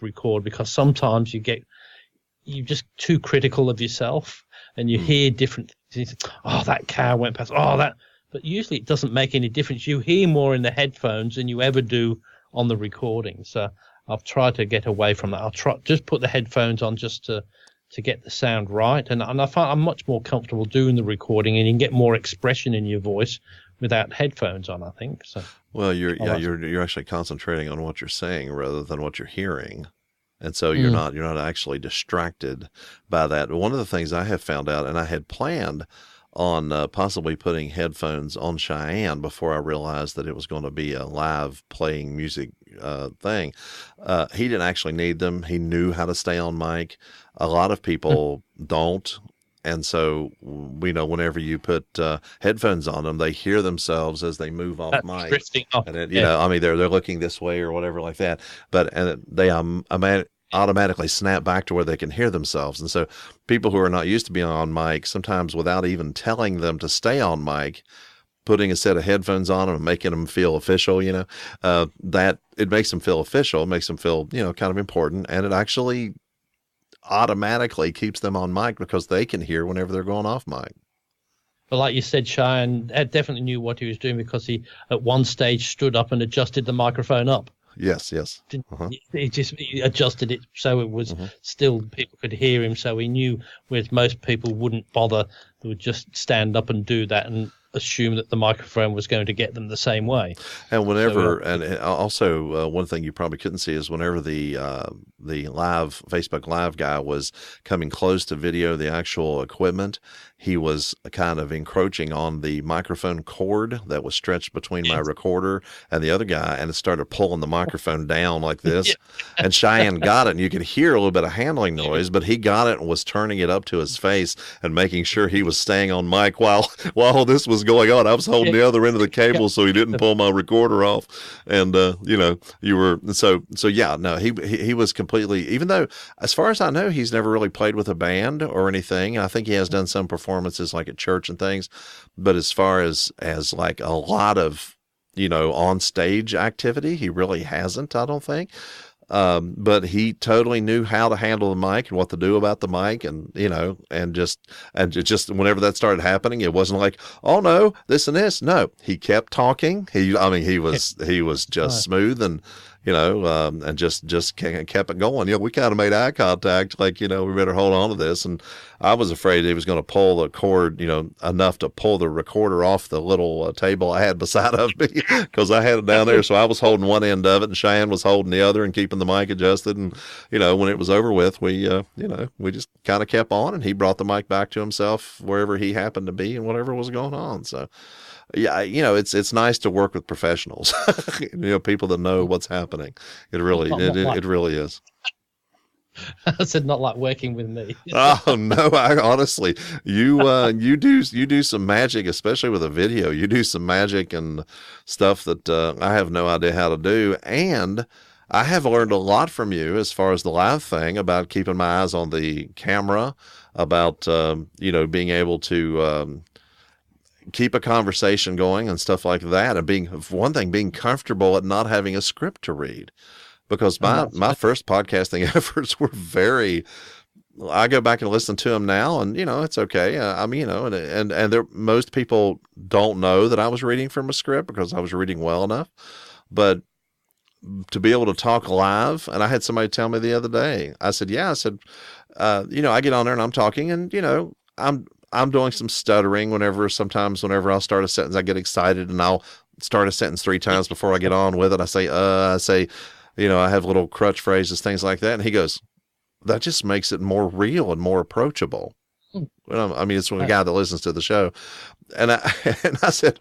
record. Because sometimes you're just too critical of yourself, and you hear different things oh, that cow went past. Oh, that. But usually it doesn't make any difference. You hear more in the headphones than you ever do on the recording. So I've tried to get away from that. I'll just put the headphones on just to get the sound right. And I find I'm much more comfortable doing the recording, and you can get more expression in your voice without headphones on, I think. So. Well, you're actually concentrating on what you're saying rather than what you're hearing. And so you're not actually distracted by that. One of the things I have found out, and I had planned on possibly putting headphones on Cheyenne before I realized that it was going to be a live playing music thing. He didn't actually need them. He knew how to stay on mic. A lot of people don't. And so, whenever you put headphones on them, they hear themselves as they move off mic. Drifting off. And they're looking this way or whatever like that. And they automatically snap back to where they can hear themselves. And so people who are not used to being on mic, sometimes without even telling them to stay on mic, putting a set of headphones on them and making them feel official, that it makes them feel official, it makes them feel, kind of important. And it actually automatically keeps them on mic because they can hear whenever they're going off mic. But like you said, Cheyenne definitely knew what he was doing because he, at one stage, stood up and adjusted the microphone up. Yes. Uh-huh. He adjusted it so it was still, people could hear him, so he knew, whereas most people wouldn't bother. They would just stand up and do that and assume that the microphone was going to get them the same way. And and also one thing you probably couldn't see is whenever the live Facebook Live guy was coming close to video the actual equipment, he was kind of encroaching on the microphone cord that was stretched between my recorder and the other guy, and it started pulling the microphone down like this. And Cheyenne got it, and you could hear a little bit of handling noise, but he got it and was turning it up to his face and making sure he was staying on mic while this was going on. I was holding the other end of the cable so he didn't pull my recorder off. And you were he was completely, even though as far as I know he's never really played with a band or anything. I think he has done some performances like at church and things, but as far as like a lot of on stage activity, he really hasn't, I don't think. But he totally knew how to handle the mic and what to do about the mic, and just whenever that started happening, it wasn't like, oh no, this and this. No, he kept talking. He was just smooth and and just kept it going. We kind of made eye contact, like, we better hold on to this. And I was afraid he was going to pull the cord, enough to pull the recorder off the little table I had beside of me, because I had it down there. So I was holding one end of it and Cheyenne was holding the other and keeping the mic adjusted. And, when it was over with, we just kind of kept on, and he brought the mic back to himself wherever he happened to be and whatever was going on. So, yeah, it's nice to work with professionals, people that know what's happening. It really is. I said, not like working with me. Oh no, I honestly, you do some magic, especially with a video. You do some magic and stuff that I have no idea how to do, and I have learned a lot from you as far as the live thing, about keeping my eyes on the camera, about being able to keep a conversation going and stuff like that, and being comfortable at not having a script to read, because my first podcasting efforts were I go back and listen to them now, and it's okay. And most people don't know that I was reading from a script because I was reading well enough, but to be able to talk live, and I had somebody tell me the other day, I said, I get on there and I'm talking, and I'm doing some stuttering sometimes whenever I'll start a sentence, I get excited and I'll start a sentence 3 times before I get on with it. I say, I have little crutch phrases, things like that. And he goes, that just makes it more real and more approachable. It's from a guy that listens to the show. And I said,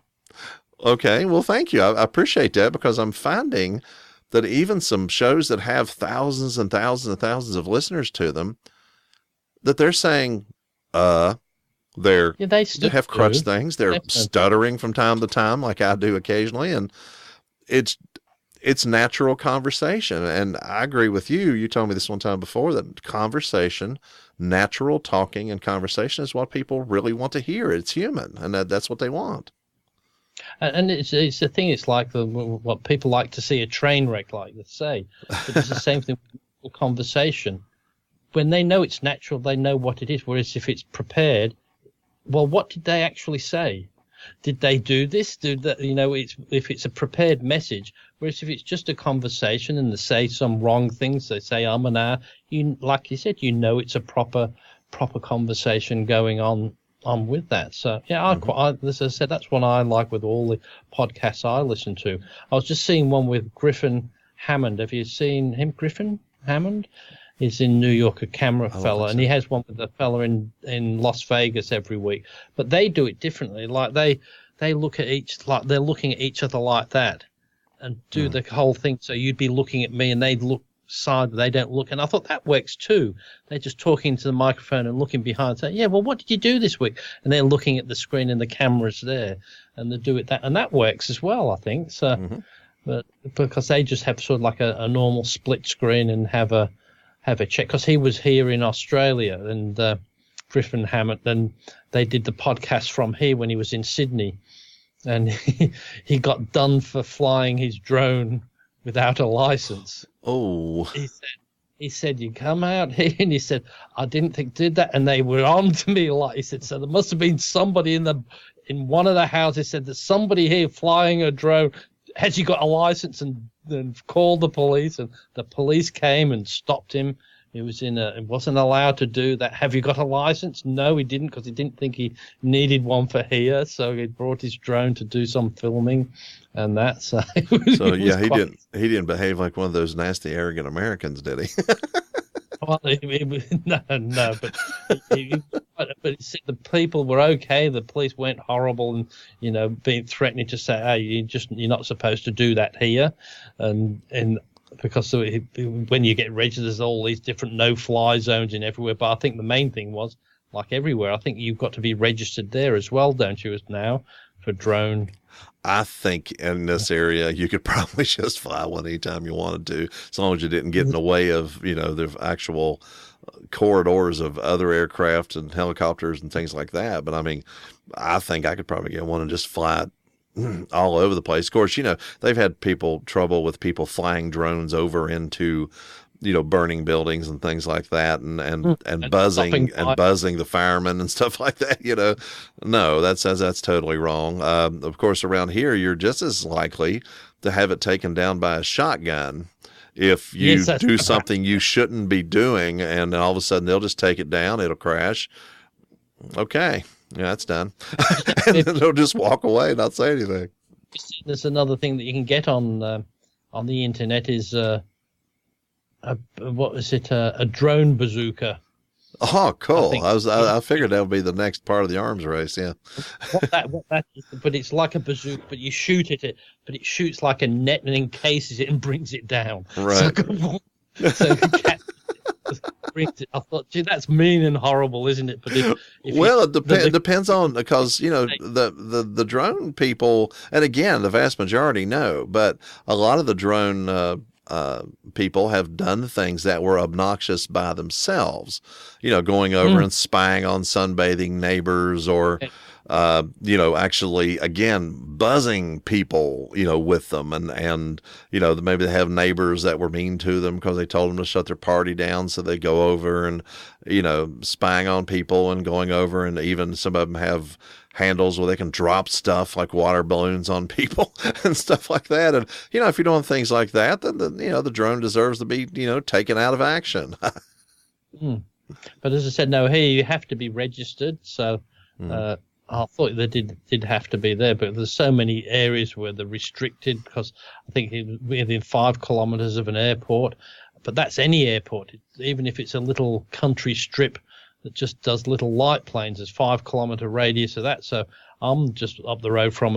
okay, well, thank you. I appreciate that, because I'm finding that even some shows that have thousands and thousands and thousands of listeners to them, that they're saying, they have crutch things. They're stuttering from time to time, like I do occasionally, and it's natural conversation. And I agree with you. You told me this one time before, that conversation, natural talking and conversation, is what people really want to hear. It's human, and that's what they want. And it's the thing. It's like what people like to see, a train wreck, like they say. But it's the same thing with conversation. When they know it's natural, they know what it is. Whereas if it's prepared, well, what did they actually say? Did they do this? Did that? If it's a prepared message, whereas if it's just a conversation and they say some wrong things, they say and ah, like you said, it's a proper conversation going on with that. So yeah, as I said, that's one I like with all the podcasts I listen to. I was just seeing one with Griffin Hammond. Have you seen him, Griffin Hammond? He's in New York, a camera fella, and he has one with a fella in Las Vegas every week. But they do it differently. Like they look at they're looking at each other like that, and do the whole thing. So you'd be looking at me, and they'd look side, they don't look. And I thought that works too. They're just talking to the microphone and looking behind, saying, "Yeah, well, what did you do this week?" And they're looking at the screen, and the camera's there, and they do it and that works as well, I think. So, but because they just have sort of like a normal split screen and have a check, because he was here in Australia, and Griffin Hammond, and they did the podcast from here when he was in Sydney, and he got done for flying his drone without a license. Oh. He said, "You come out here," and he said, "I didn't think did that," and they were on to me like he said. So there must have been somebody in one of the houses said there's somebody here flying a drone. Has he got a license? And then called the police, and the police came and stopped him. He was wasn't allowed to do that. Have you got a license? No, he didn't, because he didn't think he needed one for here. So he brought his drone to do some filming, and that. So he didn't behave like one of those nasty, arrogant Americans, did he? Well, no, but he said the people were okay. The police weren't horrible, and being threatening to say, "Hey, you're not supposed to do that here," and because when you get registered, there's all these different no-fly zones in everywhere. But I think the main thing was, like everywhere, I think you've got to be registered there as well, don't you? As now for drone. I think in this area, you could probably just fly one anytime you wanted to, as long as you didn't get in the way of, the actual corridors of other aircraft and helicopters and things like that. But I mean, I think I could probably get one and just fly all over the place. Of course, they've had trouble with people flying drones over into, burning buildings and things like that, and buzzing the firemen and stuff like that. No, that's totally wrong. Of course, around here, you're just as likely to have it taken down by a shotgun if you do something you shouldn't be doing, and then all of a sudden they'll just take it down. It'll crash. Okay. Yeah, that's done. And then they'll just walk away and not say anything. There's another thing that you can get on the internet is a drone bazooka. Oh, cool! I figured that would be the next part of the arms race. Yeah. What that is, but it's like a bazooka, but you shoot it, but it shoots like a net and encases it and brings it down. Right. So I thought, gee, that's mean and horrible, isn't it? But it depends on, because the drone people, and again, the vast majority know, but a lot of the drone people have done things that were obnoxious by themselves, going over and spying on sunbathing neighbors, or actually, again, buzzing people, with them, and maybe they have neighbors that were mean to them because they told them to shut their party down, so they go over and, spying on people and going over, and even some of them have handles where they can drop stuff like water balloons on people and stuff like that. And, if you're doing things like that, then, the drone deserves to be, taken out of action. But as I said, no, here you have to be registered. So, I thought they did have to be there, but there's so many areas where they're restricted, because I think within 5 kilometers of an airport, but that's any airport, even if it's a little country strip that just does little light planes, there's 5 kilometer radius of that. So I'm just up the road from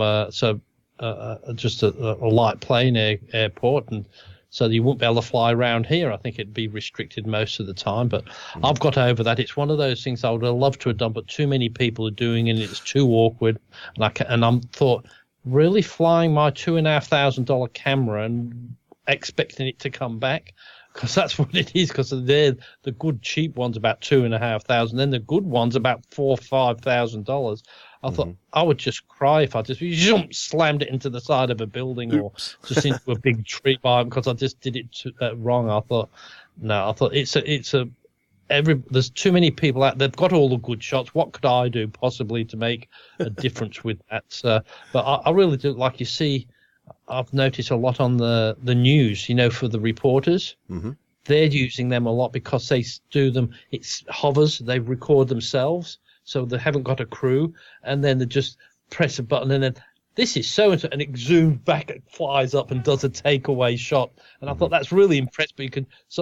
just a light plane airport, and so you wouldn't be able to fly around here. I think it'd be restricted most of the time, but I've got over that. It's one of those things I would have loved to have done, but too many people are doing it, and it's too awkward. And I'm thought, really flying my $2,500 camera and expecting it to come back? Because that's what it is, because they're the good cheap ones about $2,500, then the good ones about $4,000 or $5,000. I thought I would just cry if I just slammed it into the side of a building or just into a big tree by, because I just did it wrong. I thought it's a there's too many people out. They've got all the good shots. What could I do possibly to make a difference with that? But I really do, like you see. I've noticed a lot on the news, for the reporters. Mm-hmm. They're using them a lot because they do them. It's hovers. They record themselves, so they haven't got a crew, and then they just press a button, and then this is so and so, and it zooms back, it flies up and does a takeaway shot. And I thought that's really impressive. But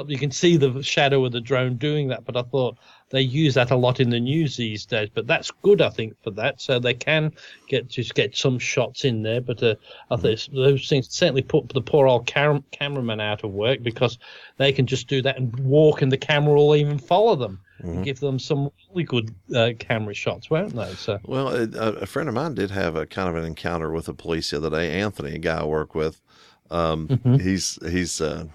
you can see the shadow of the drone doing that. But I thought they use that a lot in the news these days. But that's good, I think, for that. So they can get some shots in there. But I think those things certainly put the poor old cameraman out of work, because they can just do that and walk, and the camera will even follow them. And give them some really good camera shots, won't they? So, well, a friend of mine did have a kind of an encounter with the police the other day. Anthony, a guy I work with, he's a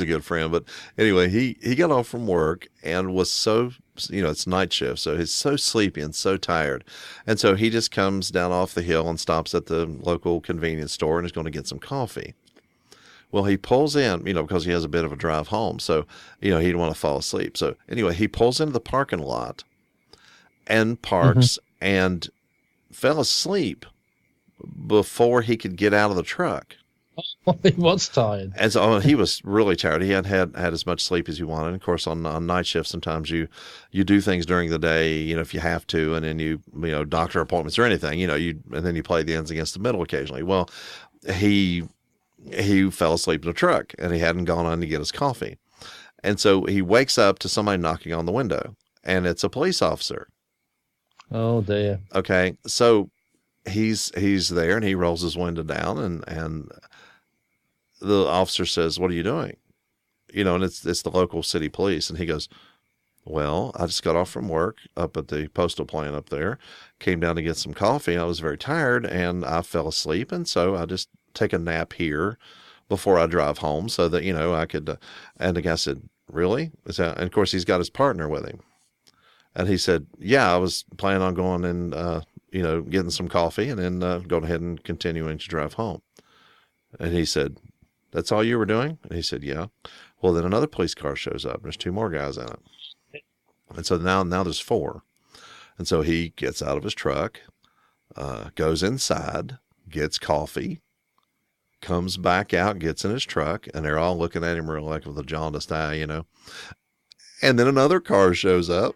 good friend. But anyway, he got off from work and was so, it's night shift, so he's so sleepy and so tired, and so he just comes down off the hill and stops at the local convenience store and is going to get some coffee. Well, he pulls in, because he has a bit of a drive home. So, he didn't want to fall asleep. So anyway, he pulls into the parking lot and parks and fell asleep before he could get out of the truck. He was tired. And so he was really tired. He hadn't had as much sleep as he wanted. And of course, on night shift, sometimes you do things during the day, if you have to, and then you doctor appointments or anything, and then you play the ends against the middle occasionally. Well, he fell asleep in the truck, and he hadn't gone on to get his coffee. And so he wakes up to somebody knocking on the window, and it's a police officer. Oh, dear. Okay. So he's there, and he rolls his window down, and the officer says, "What are you doing?" And it's the local city police. And he goes, "Well, I just got off from work up at the postal plant up there, came down to get some coffee. I was very tired, and I fell asleep. And so I just take a nap here before I drive home so that, I could," and the guy said, "Really?" And of course, he's got his partner with him. And he said, "Yeah, I was planning on going and, getting some coffee and then going ahead and continuing to drive home." And he said, "That's all you were doing?" And he said, "Yeah." Well, then another police car shows up. There's 2 more guys in it. And so now there's 4. And so he gets out of his truck, goes inside, gets coffee, comes back out, gets in his truck, and they're all looking at him real like with a jaundiced eye, And then another car shows up,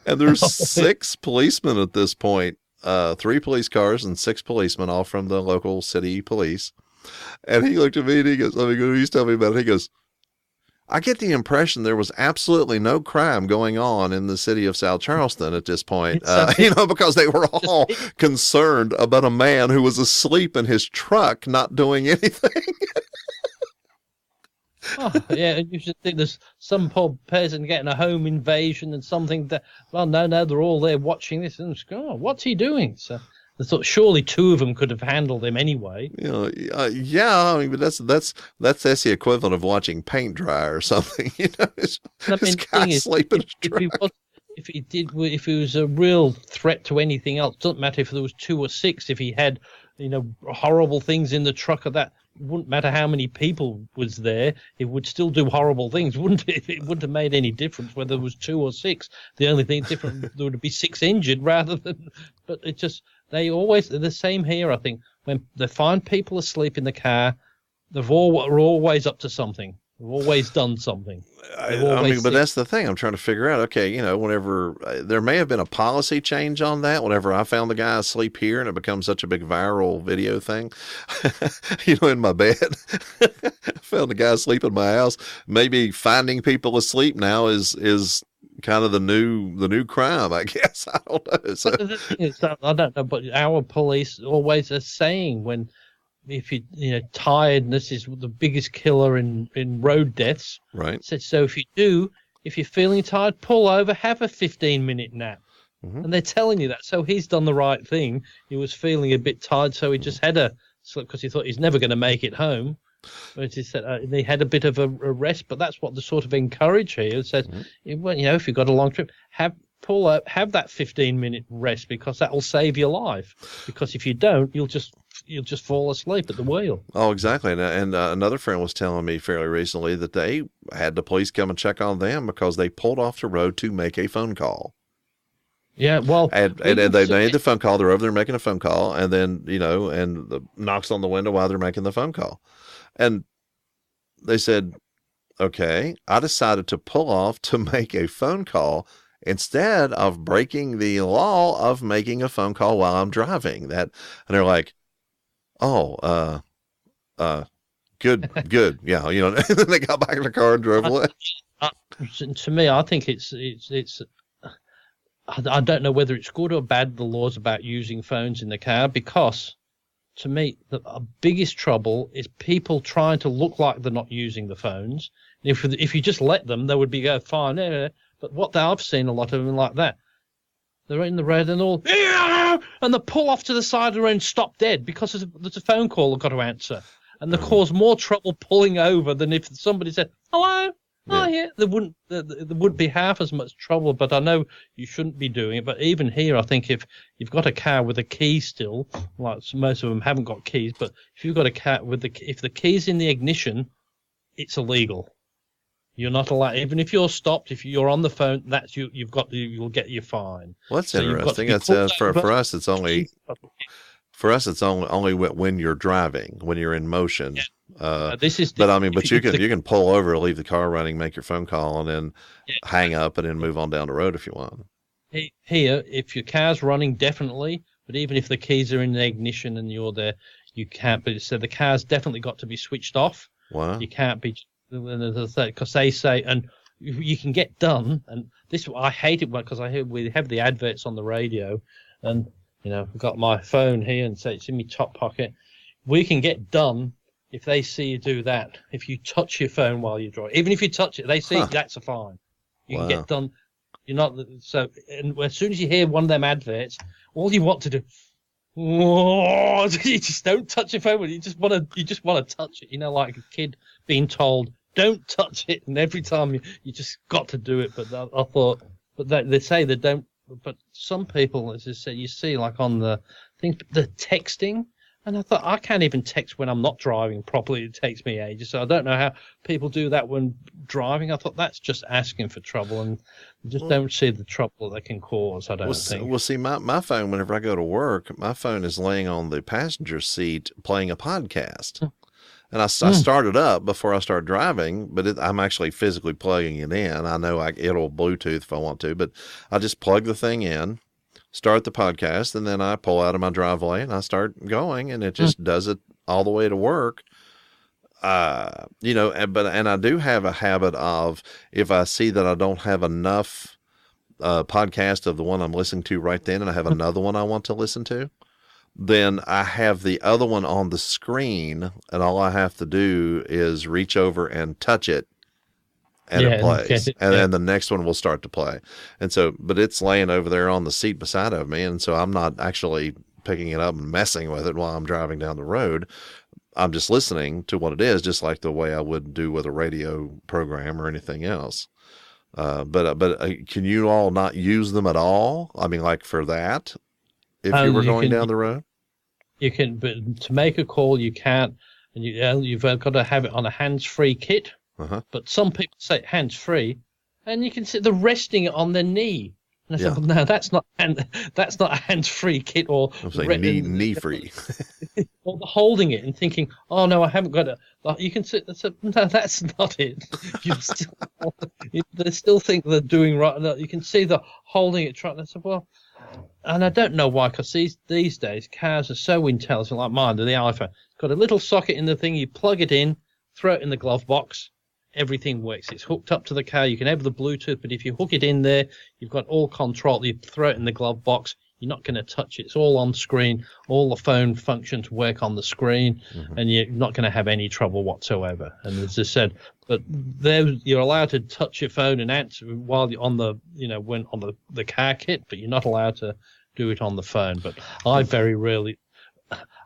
and there's 6 policemen at this point, 3 police cars and 6 policemen, all from the local city police. And he looked at me and he goes, he's telling me about it. He goes, "I get the impression there was absolutely no crime going on in the city of South Charleston at this point, because they were all concerned about a man who was asleep in his truck, not doing anything." Oh, yeah, and you should think there's some poor person getting a home invasion and something that, well, no, they're all there watching this and go, "Oh, what's he doing?" So I thought surely 2 of them could have handled him anyway. Yeah, but that's the equivalent of watching paint dry or something. This guy sleeping in his truck. If he was a real threat to anything else, doesn't matter if there was 2 or 6. If he had, horrible things in the truck or that, it wouldn't matter how many people was there. It would still do horrible things, wouldn't it? It wouldn't have made any difference whether there was 2 or 6. The only thing different, there would be 6 injured rather than. But it just. They're the same here, I think. When they find people asleep in the car, they're always up to something. They've always done something. But that's the thing. I'm trying to figure out, okay, whenever there may have been a policy change on that, whenever I found the guy asleep here and it becomes such a big viral video thing, in my bed, I found the guy asleep in my house. Maybe finding people asleep now is kind of the new crime, I guess. I don't know. So the thing is, I don't know, but our police always are saying if tiredness is the biggest killer in road deaths. Right. So if you're feeling tired, pull over, have a 15-minute nap. Mm-hmm. And they're telling you that. So he's done the right thing. He was feeling a bit tired, so he just had a slip because he thought he's never going to make it home. But he said they had a bit of a rest, but that's what they sort of encourage here. It says, if you've got a long trip, have that 15-minute rest, because that will save your life. Because if you don't, you'll just you'll just fall asleep at the wheel. Oh, exactly. And another friend was telling me fairly recently that they had the police come and check on them because they pulled off the road to make a phone call. Yeah, well, and they made the phone call. They're over there making a phone call, and then and the knocks on the window while they're making the phone call, and they said, "Okay, I decided to pull off to make a phone call instead of breaking the law of making a phone call while I'm driving." And they're like, "Oh, good, yeah." And then they got back in the car and drove away. To me, I think it's. I don't know whether it's good or bad, the laws about using phones in the car, because to me, the biggest trouble is people trying to look like they're not using the phones. If you just let them, they would be fine. But what I've seen a lot of them like that. They're in the road and all, and they pull off to the side of the road and stop dead because there's a phone call they've got to answer. And they cause more trouble pulling over than if somebody said, "Hello. Oh, yeah." There would be half as much trouble, but I know you shouldn't be doing it. But even here, I think if you've got a car with a key still, like most of them haven't got keys, but if you've got a car if the key's in the ignition, it's illegal. You're not allowed, even if you're stopped, if you're on the phone, you'll get your fine. Well, that's interesting. That's for us. It's only. For us, it's only when you're driving, when you're in motion. Yeah. But you can pull over, leave the car running, make your phone call, and then hang up and then move on down the road if you want. Here, if your car's running, definitely. But even if the keys are in the ignition and you're there, you can't. But so the car's definitely got to be switched off. Wow. You can't be, because they say, and you can get done. And this, I hate it because we have the adverts on the radio, and I've got my phone here and say it's in my top pocket. We can get done if they see you do that. If you touch your phone while you drive, even if you touch it, they see that's a fine. You can get done. You're not so. And as soon as you hear one of them adverts, all you want to do, you just don't touch your phone. You just want to touch it. Like a kid being told, "Don't touch it," and every time you just got to do it. But I thought, they say they don't. But some people, as I said, you see like on the things, the texting, and I thought I can't even text when I'm not driving properly. It takes me ages, so I don't know how people do that when driving. I thought that's just asking for trouble, and you just don't see the trouble they can cause. I don't think. Well, see, my phone, whenever I go to work, my phone is laying on the passenger seat playing a podcast. And I started up before I started driving, but I'm actually physically plugging it in. I know it'll Bluetooth if I want to, but I just plug the thing in, start the podcast, and then I pull out of my driveway and I start going, and it just does it all the way to work. And I do have a habit of, if I see that I don't have enough podcast of the one I'm listening to right then, and I have another one I want to listen to, then I have the other one on the screen, and all I have to do is reach over and touch it, and it plays. And then the next one will start to play. And so, but it's laying over there on the seat beside of me, and so I'm not actually picking it up and messing with it while I'm driving down the road. I'm just listening to what it is, just like the way I would do with a radio program or anything else. But can you all not use them at all? I mean, like for that? If you were going down the road? You can, but to make a call, you can't, and you've got to have it on a hands-free kit. But some people say hands-free, and you can see they're resting it on their knee. And I said, well, no, that's not a hands-free kit, or knee-free. Or holding it and thinking, oh no, I haven't got it. You can see, no, that's not it. They still think they're doing right. You can see the holding it. I said, well. And I don't know why, because these days cars are so intelligent, like mine, the iPhone. It's got a little socket in the thing, you plug it in, throw it in the glove box, everything works. It's hooked up to the car, you can have the Bluetooth, but if you hook it in there, you've got all control. You throw it in the glove box, you're not going to touch it. It's all on screen, all the phone functions work on the screen, and you're not going to have any trouble whatsoever. And as I said, but there you're allowed to touch your phone and answer while you're on the, when on the car kit, but you're not allowed to do it on the phone. But I very rarely,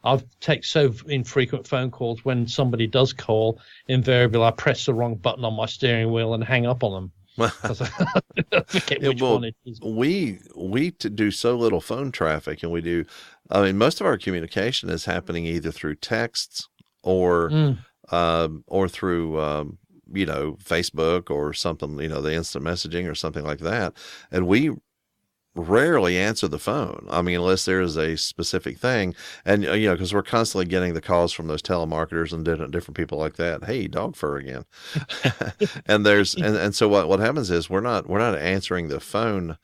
I take so infrequent phone calls. When somebody does call, invariably I press the wrong button on my steering wheel and hang up on them. 'Cause I forget which one it is. We do so little phone traffic, and I mean, most of our communication is happening either through texts or through, Facebook or something, the instant messaging or something like that. And we rarely answer the phone. I mean, unless there is a specific thing. And, because we're constantly getting the calls from those telemarketers and different people like that. Hey, dog fur again. And so what happens is we're not answering the phone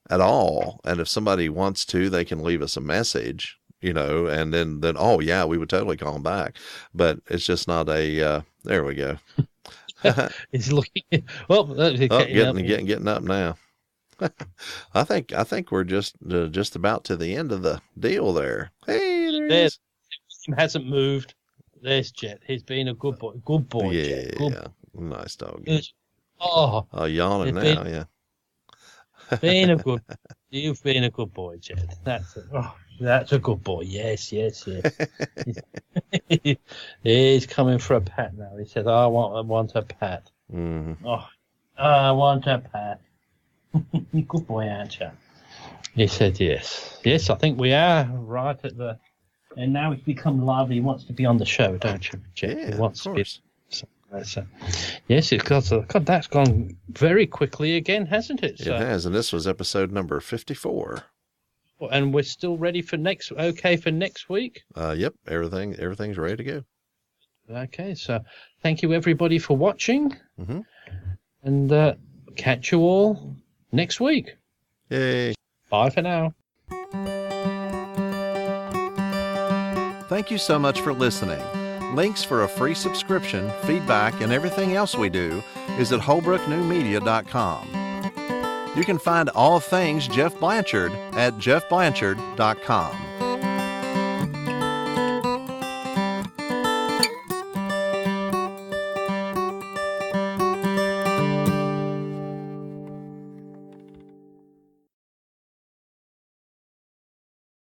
at all. And if somebody wants to, they can leave us a message, and then, oh yeah, we would totally call them back. But it's just not there we go. He's looking, getting up now. I think we're just about to the end of the deal there. Hey, there he is. He hasn't moved. There's Jet. He's been a good boy. Good boy, yeah, Jet. Good. Nice dog. Yawning now, yeah. You've been a good boy, Jet. That's a good boy. Yes. He's coming for a pat now. He said, I want a pat. Mm-hmm. Oh, I want a pat. Good boy, aren't you? He said yes. Yes, I think we are right at the... And now he's become lively. He wants to be on the show, don't you, Jet? Yeah, he wants to be. So, yes, God, that's gone very quickly again, hasn't it? It has, and this was episode number 54. And we're still ready for next week? Yep, everything's ready to go. Okay, so thank you everybody for watching. Mm-hmm. And catch you all next week. Yay. Bye for now. Thank you so much for listening. Links for a free subscription, feedback, and everything else we do is at holbrooknewmedia.com. You can find all things Geoff Blanchard at geoffblanchard.com.